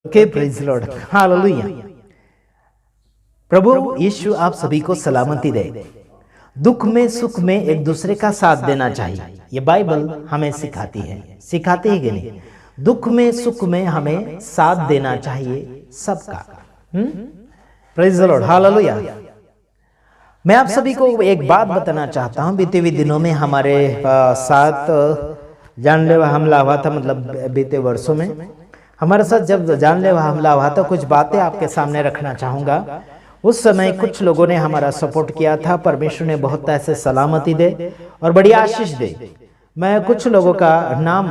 Okay, praise lord, hallelujah. प्रभु यीशु आप सभी को सलामती दे। दुख में सुख में एक दूसरे का साथ देना चाहिए, ये बाइबल हमें सिखाती है कि नहीं? दुख में सुख में हमें साथ देना चाहिए सबका। Praise lord, hallelujah. मैं आप सभी को एक बात बताना चाहता हूं। बीते हुए दिनों में हमारे साथ जानलेवा हमला हुआ था, मतलब बीते वर्षों में हमारे साथ जब जानलेवा हमला हुआ था, कुछ बातें आपके सामने रखना चाहूंगा। उस समय कुछ लोगों ने हमारा सपोर्ट किया था। परमेश्वर ने बहुत ऐसे सलामती दे और बड़ी आशीष दे। मैं कुछ लोगों का नाम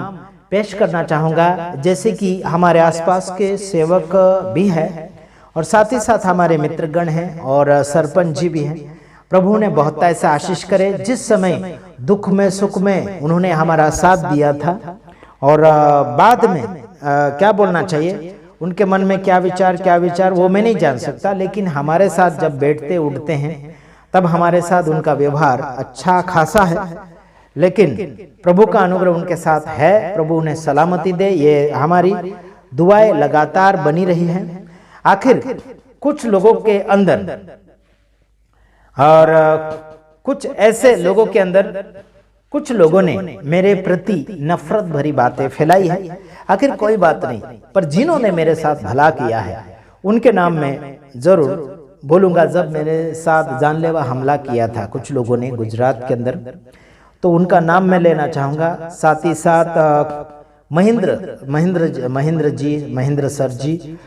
पेश करना चाहूंगा, जैसे कि हमारे आसपास के सेवक भी हैं और साथ ही साथ हमारे मित्रगण हैं और सरपंच जी भी हैं। प्रभु ने बहुत ऐसा आशीष करे। जिस समय दुख में सुख में उन्होंने हमारा साथ दिया था और बाद में क्या बोलना चाहिए, उनके मन में क्या विचार वो मैं नहीं जान सकता, लेकिन हमारे साथ जब बैठते उठते हैं तब हमारे साथ उनका व्यवहार अच्छा खासा है। लेकिन प्रभु का अनुग्रह उनके साथ है। प्रभु उन्हें सलामती दे, ये हमारी दुआएं लगातार बनी रही हैं। आखिर कुछ लोगों के अंदर और कुछ ऐसे लोगों के अंदर कुछ लोगों ने मेरे प्रति नफरत भरी बातें फैलाई है। आखिर कोई बात नहीं, पर जिन्होंने मेरे साथ भला किया है उनके नाम में जरूर बोलूंगा। जब मेरे साथ जानलेवा हमला किया था कुछ लोगों ने गुजरात के अंदर, तो उनका नाम मैं लेना चाहूंगा। साथ ही साथ महेंद्र सर जी,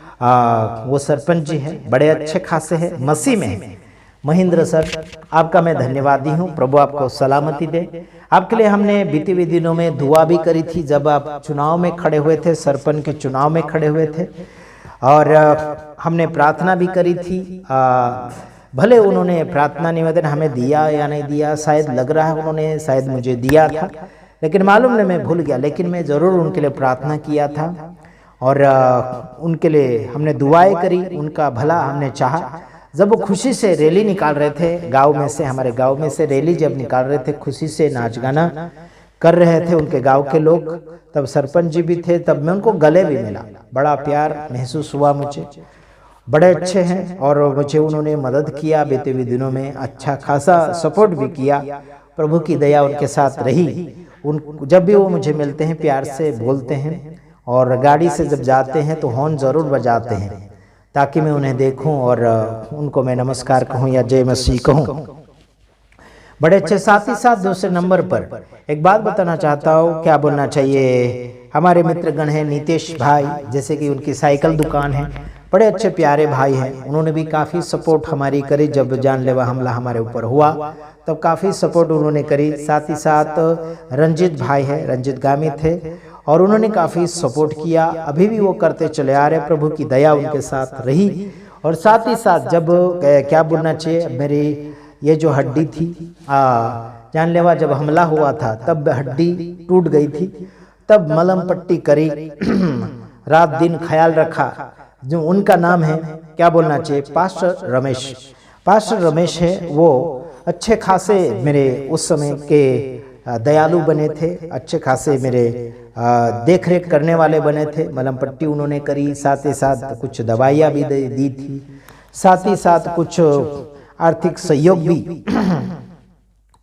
वो सरपंच जी हैं, बड़े अच्छे खासे हैं, मसीह में हैं। महेंद्र सर, आपका मैं धन्यवादी हूँ। प्रभु आपको सलामती दे। आपके लिए हमने बीते हुए दिनों में दुआ भी करी थी, जब आप चुनाव में खड़े हुए थे, सरपंच के चुनाव में खड़े हुए थे, और हमने प्रार्थना भी करी थी। भले उन्होंने प्रार्थना निवेदन हमें दिया या नहीं दिया, शायद लग रहा है उन्होंने शायद मुझे दिया था, लेकिन मालूम नहीं, मैं भूल गया। लेकिन मैं ज़रूर उनके लिए प्रार्थना किया था और उनके लिए हमने दुआएं करी, उनका भला हमने चाहा। जब वो खुशी से रैली निकाल रहे थे गांव में से, हमारे गांव में से रैली जब निकाल रहे थे, खुशी से नाच गाना कर रहे थे उनके गांव के लोग, तब सरपंच जी भी थे, तब मैं उनको गले भी मिला। बड़ा प्यार महसूस हुआ मुझे। बड़े अच्छे हैं और मुझे उन्होंने मदद किया बीते हुए दिनों में, अच्छा खासा सपोर्ट भी किया। प्रभु की दया उनके साथ रही। जब भी वो मुझे मिलते हैं प्यार से बोलते हैं और गाड़ी से जब जाते हैं तो हॉर्न ज़रूर बजाते हैं, ताकि मैं उन्हें देखूं और उनको मैं नमस्कार कहूं या जय मसीह कहूं। बड़े अच्छे। साथ ही साथ दूसरे नंबर पर एक बात बताना चाहता हूं, क्या बोलना चाहिए, हमारे मित्रगण हैं नीतीश भाई, जैसे कि उनकी साइकिल दुकान है, बड़े अच्छे प्यारे भाई हैं। उन्होंने भी काफ़ी सपोर्ट हमारी करी। जब जानलेवा हमला हमारे ऊपर हुआ तब काफ़ी सपोर्ट उन्होंने करी। साथ ही साथ रंजित भाई है, रंजित गामी थे, और उन्होंने काफ़ी सपोर्ट किया। अभी भी वो करते चले आ रहे। प्रभु की दया उनके साथ रही। और साथ ही साथ जब क्या बोलना चाहिए, मेरी ये जो हड्डी थी, जानलेवा जब हमला हुआ था तब हड्डी टूट गई थी, तब मलहम पट्टी करी, रात दिन ख्याल रखा। जो उनका नाम है, क्या बोलना चाहिए, पास्टर रमेश। पास्टर रमेश है, वो अच्छे खासे मेरे उस समय के दयालु बने थे, अच्छे खासे मेरे देख रेख करने वाले बने थे। मलहम पट्टी उन्होंने करी, साथ ही साथ कुछ दवाइयाँ भी दी थी, साथ ही साथ कुछ आर्थिक सहयोग भी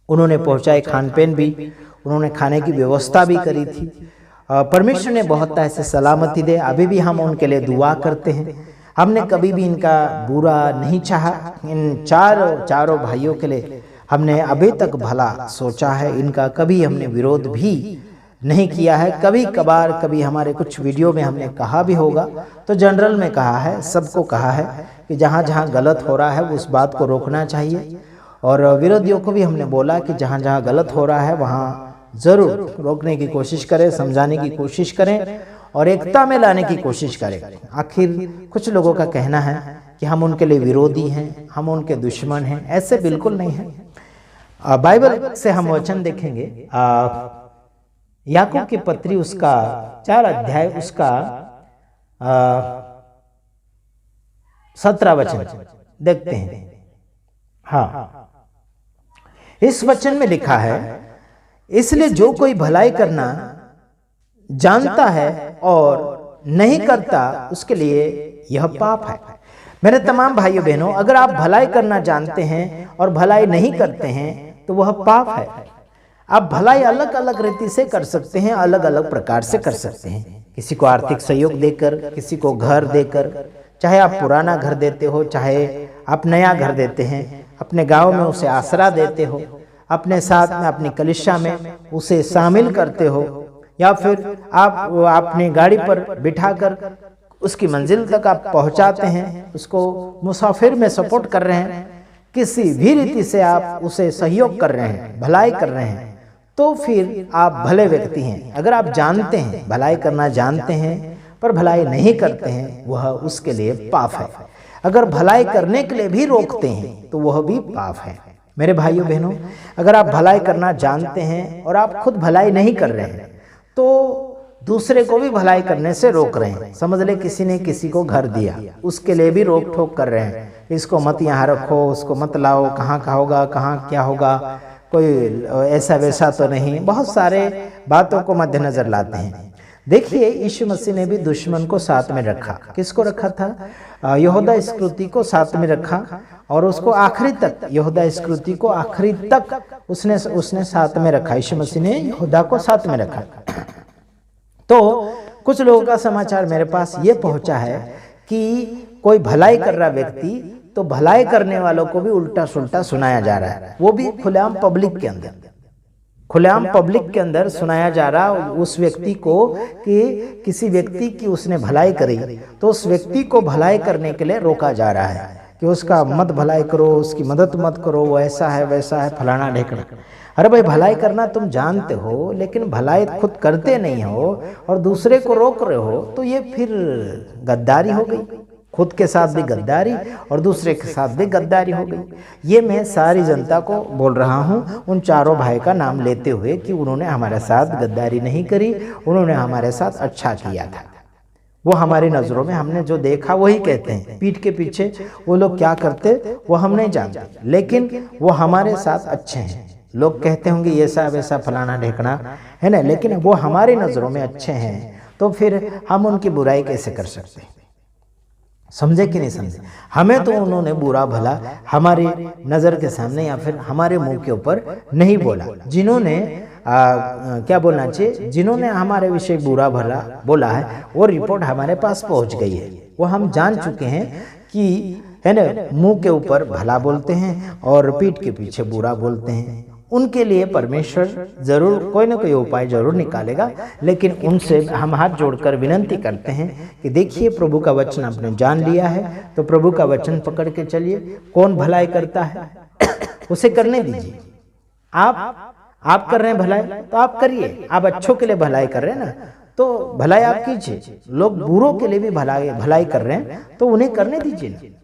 उन्होंने पहुँचाए, खान पीन भी उन्होंने खाने की व्यवस्था भी करी थी। परमेश्वर ने बहुत ऐसे सलामती दे। अभी भी हम उनके लिए दुआ करते हैं। हमने कभी भी इनका बुरा नहीं चाहा। इन चारों भाइयों के लिए हमने अभी तक भला सोचा है, इनका कभी हमने विरोध भी नहीं किया है। कभी कभार कभी हमारे कुछ वीडियो में हमने कहा भी होगा, तो जनरल में कहा है, सबको कहा है कि जहाँ जहाँ गलत हो रहा है उस बात को रोकना चाहिए। और विरोधियों को भी हमने बोला कि जहाँ जहाँ गलत हो रहा है वहाँ जरूर रोकने की कोशिश करें, समझाने की कोशिश करें और एकता में लाने की कोशिश करें। आखिर कुछ लोगों का कहना है कि हम उनके लिए विरोधी हैं, हम उनके दुश्मन हैं। ऐसे बिल्कुल नहीं है। बाइबल से हम वचन देखेंगे, याकूब की पत्री उसका 4 अध्याय उसका 17 वचन देखते हैं। हाँ, इस वचन में लिखा है, इसलिए जो कोई भलाई करना जानता है और नहीं करता उसके लिए यह पाप है। मेरे तमाम भाइयों बहनों, अगर आप भलाई करना जानते हैं और भलाई नहीं करते हैं तो वह पाप है। आप भलाई अलग अलग रीति से कर सकते हैं, अलग अलग प्रकार से कर सकते हैं। किसी को आर्थिक सहयोग देकर, किसी को घर देकर, चाहे आप पुराना घर देते हो, चाहे आप नया घर देते हैं, अपने गांव में उसे आसरा देते हो, अपने साथ में अपनी कलिशा में उसे शामिल करते हो, या फिर आप अपनी गाड़ी पर बिठाकर उसकी मंजिल तक आप पहुंचाते हैं, उसको मुसाफिर में सपोर्ट कर रहे हैं, किसी भी रीति से आप उसे सहयोग कर रहे हैं, भलाई कर रहे हैं, तो फिर आप भले व्यक्ति हैं। अगर आप जानते हैं, भलाई करना जानते हैं पर भलाई नहीं करते हैं, वह उसके लिए पाप है। अगर भलाई करने के लिए भी रोकते हैं तो वह भी पाप है। मेरे भाइयों बहनों, अगर आप भलाई करना जानते हैं और आप खुद भलाई नहीं कर रहे हैं तो दूसरे को भी भलाई करने से रोक रहे हैं। समझ ले किसी ने किसी को घर दिया, उसके लिए भी रोक ठोक कर रहे हैं, इसको मत यहाँ रखो, उसको मत लाओ, कहाँ का होगा, कहाँ क्या होगा, कोई ऐसा वैसा तो नहीं, बहुत सारे बातों को मद्देनजर लाते हैं। देखिए, यीशु मसीह ने भी दुश्मन को साथ में रखा। किसको रखा था? यहूदा इस्करियोती को साथ में रखा और उसको आखिरी तक, यहूदा इस्करियोती को आखिरी तक उसने साथ में रखा। यीशु मसीह ने यहूदा को साथ में रखा। तो कुछ लोगों का समाचार मेरे पास ये पहुंचा है कि कोई भलाई कर रहा व्यक्ति, तो भलाई करने वालों को भी उल्टा सुल्टा सुनाया जा रहा है, वो भी खुलेआम पब्लिक के अंदर, खुलेआम पब्लिक के अंदर सुनाया जा रहा उस व्यक्ति को कि किसी व्यक्ति की उसने भलाई करी तो उस व्यक्ति को भलाई करने के लिए रोका जा रहा है कि उसका मत भलाई करो, उसकी मदद मत करो, वो ऐसा है वैसा है, फलाना ढेकड़ा। अरे भाई, भलाई करना तुम जानते हो लेकिन भलाई खुद करते नहीं हो और दूसरे को रोक रहे हो, तो ये फिर गद्दारी हो गई। खुद के साथ भी गद्दारी और दूसरे के साथ भी गद्दारी हो गई। ये मैं सारी जनता को बोल रहा हूँ, उन चारों भाई का नाम लेते हुए कि उन्होंने हमारे साथ गद्दारी नहीं करी, उन्होंने हमारे साथ अच्छा किया था। वो हमारी नज़रों में हमने जो देखा वही कहते हैं। पीठ के पीछे वो लोग क्या करते वो हम नहीं जानते, लेकिन वो हमारे साथ अच्छे हैं। लोग कहते होंगे ये सा वैसा फलाना ढेकना है ना, लेकिन वो हमारी नज़रों में अच्छे हैं, तो फिर हम उनकी बुराई कैसे कर सकते हैं? समझे कि नहीं समझे? हमें तो उन्होंने बुरा भला हमारी नज़र के सामने या फिर हमारे मुंह के ऊपर नहीं बोला। जिन्होंने क्या बोलना चाहिए, जिन्होंने हमारे विषय बुरा भला बोला है, वो रिपोर्ट हमारे पास पहुंच गई है। वो हम जान चुके हैं कि है ना, मुंह के ऊपर भला बोलते हैं और पीठ के पीछे बुरा बोलते हैं। उनके लिए परमेश्वर जरूर कोई ना कोई उपाय जरूर निकालेगा, लेकिन उनसे हम हाथ जोड़कर विनंती करते हैं कि देखिए, प्रभु का वचन आपने जान लिया है तो प्रभु का वचन पकड़ के चलिए। कौन भलाई करता है उसे करने दीजिए। आप कर रहे हैं भलाई तो आप करिए, आप अच्छों के लिए भलाई कर रहे हैं ना, तो भलाई आप कीजिए। लोग बुरों के लिए भी भलाई कर रहे हैं तो उन्हें करने दीजिए।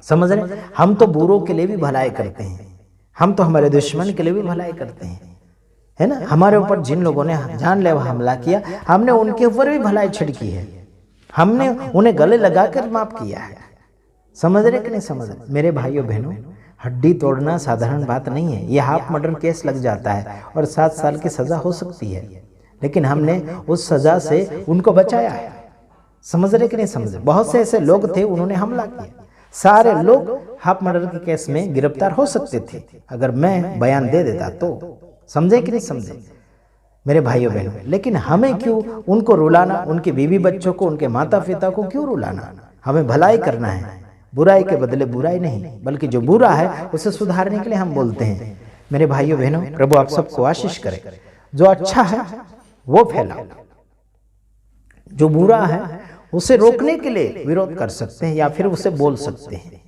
समझ रहे? हम तो बुरों के लिए भी भलाई करते हैं, हम तो हमारे दुश्मन के लिए भी भलाई करते हैं, है ना। हमारे ऊपर जिन लोगों ने जानलेवा हमला किया, हमने उनके ऊपर भी भलाई छिड़की है, हमने उन्हें गले लगाकर माफ किया है। समझ रहे कि नहीं समझ रहे? मेरे भाइयों बहनों, हड्डी तोड़ना साधारण बात नहीं है। यह हाफ मर्डर केस लग जाता है और 7 साल की सजा हो सकती है, लेकिन हमने उस सजा से उनको बचाया है। समझ रहे कि नहीं समझ रहे? बहुत से ऐसे लोग थे, उन्होंने हमला किया। सारे लोग हाफ मर्डर के केस में गिरफ्तार हो सकते थे अगर मैं बयान दे देता तो। समझे कि नहीं समझे मेरे भाइयों बहनों? लेकिन हमें क्यों उनको रुलाना, उनके बीवी बच्चों को, उनके माता पिता को क्यों रुलाना? हमें भलाई करना है, बुराई के बदले बुराई नहीं, बल्कि जो बुरा है उसे सुधारने के लिए हम बोलते हैं। मेरे भाइयों बहनों, प्रभु आप सबको आशीष करे। जो अच्छा है वो फैलाओ, जो बुरा है उसे रोकने के लिए विरोध कर सकते हैं या फिर उसे बोल सकते हैं।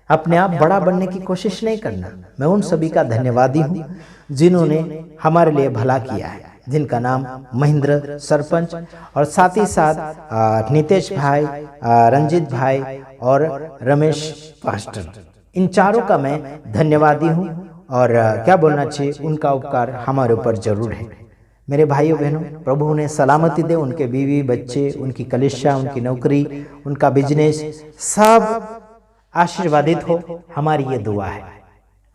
अपने आप बड़ा बनने की कोशिश नहीं करना। मैं उन सभी का धन्यवादी हूँ जिन्होंने हमारे लिए भला किया है, जिनका नाम महेंद्र सरपंच और साथ ही साथ नितेश भाई, रंजीत भाई और रमेश पास्टर, इन चारों का मैं धन्यवादी हूँ। और क्या बोलना चाहिए, उनका उपकार हमारे ऊपर जरूर है। मेरे भाइयों बहनों, प्रभु उन्हें सलामती दे, उनके बीवी बच्चे, उनकी कलिशा, उनकी नौकरी, उनका बिजनेस सब आशीर्वादित हो। हमारी ये दुआ है,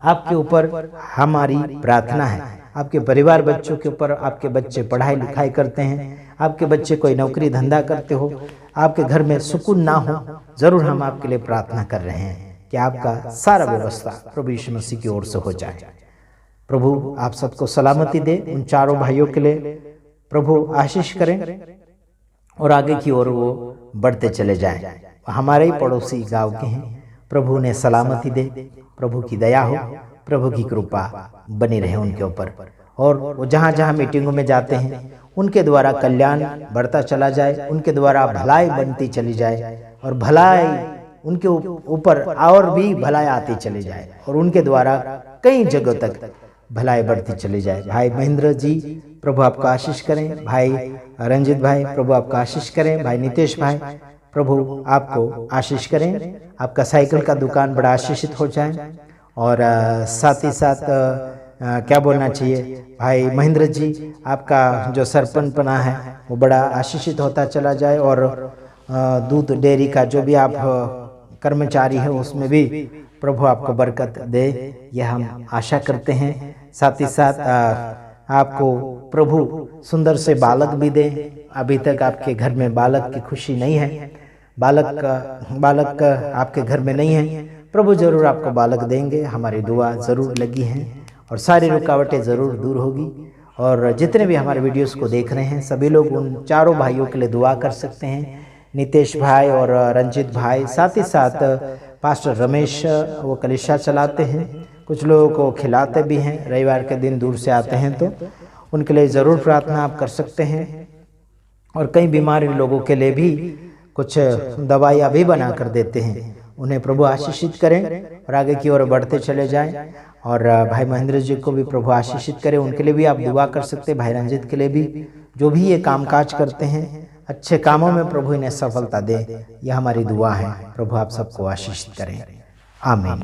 आपके ऊपर हमारी प्रार्थना है। आपके परिवार बच्चों के ऊपर, आपके बच्चे पढ़ाई लिखाई करते हैं, आपके बच्चे कोई नौकरी धंधा करते हो, आपके घर में सुकून ना हो, ज़रूर हम आपके लिए प्रार्थना कर रहे हैं कि आपका सारा व्यवस्था प्रभु यीशु मसीह की ओर से हो जाए। प्रभु आप सबको सलामती दे। उन चारों भाइयों के लिए प्रभु आशीष करें और आगे की ओर वो बढ़ते चले जाएं। हमारे ही पड़ोसी गांव के हैं, प्रभु ने सलामती दे, प्रभु की दया हो, प्रभु की कृपा बनी रहे उनके ऊपर, और वो जहाँ जहाँ मीटिंगों में जाते हैं उनके द्वारा कल्याण बढ़ता चला जाए, उनके द्वारा भलाई बनती चली जाए, और भलाई उनके ऊपर और भी भलाई आती चली जाए, और उनके द्वारा कई जगहों तक भलाई बढ़ती चली जाए। भाई महेंद्र जी प्रभु आपका आशीष करें, भाई रंजित भाई प्रभु आपका आशीष करें, भाई नितेश भाई प्रभु आपको आशीष करें, आपका साइकिल का दुकान बड़ा आशीषित हो जाए, और साथ ही साथ क्या बोलना चाहिए, भाई महेंद्र जी आपका जो सरपंचपना है वो बड़ा आशीषित होता चला जाए, और दूध डेयरी का जो भी आप कर्मचारी है उसमें भी प्रभु आपको बरकत दे, यह हम आशा करते हैं। साथ ही साथ आपको प्रभु सुंदर से बालक भी दे। अभी तक आपके घर में बालक की खुशी नहीं है, बालक आपके घर में नहीं है, प्रभु जरूर आपको बालक देंगे। हमारी दुआ ज़रूर लगी है और सारी रुकावटें ज़रूर दूर होगी। और जितने भी हमारे वीडियोस को देख रहे हैं सभी लोग उन चारों भाइयों के लिए दुआ कर सकते हैं, नितेश भाई और रंजित भाई। साथ ही साथ पास्टर रमेश वो कलीसिया चलाते हैं, कुछ लोगों को खिलाते भी हैं, रविवार के दिन दूर से आते हैं तो उनके लिए ज़रूर प्रार्थना आप कर सकते हैं। और कई बीमार लोगों के लिए भी कुछ दवाइयाँ भी बना कर देते हैं, उन्हें प्रभु आशीषित करें और आगे की ओर बढ़ते चले जाएं। और भाई महेंद्र जी को भी प्रभु आशीषित करें, उनके लिए भी आप दुआ कर सकते हैं। भाई रंजित के लिए भी, जो भी ये कामकाज करते हैं अच्छे कामों में प्रभु इन्हें सफलता दे, यह हमारी दुआ है। प्रभु आप सबको आशीषित करें, आमीन।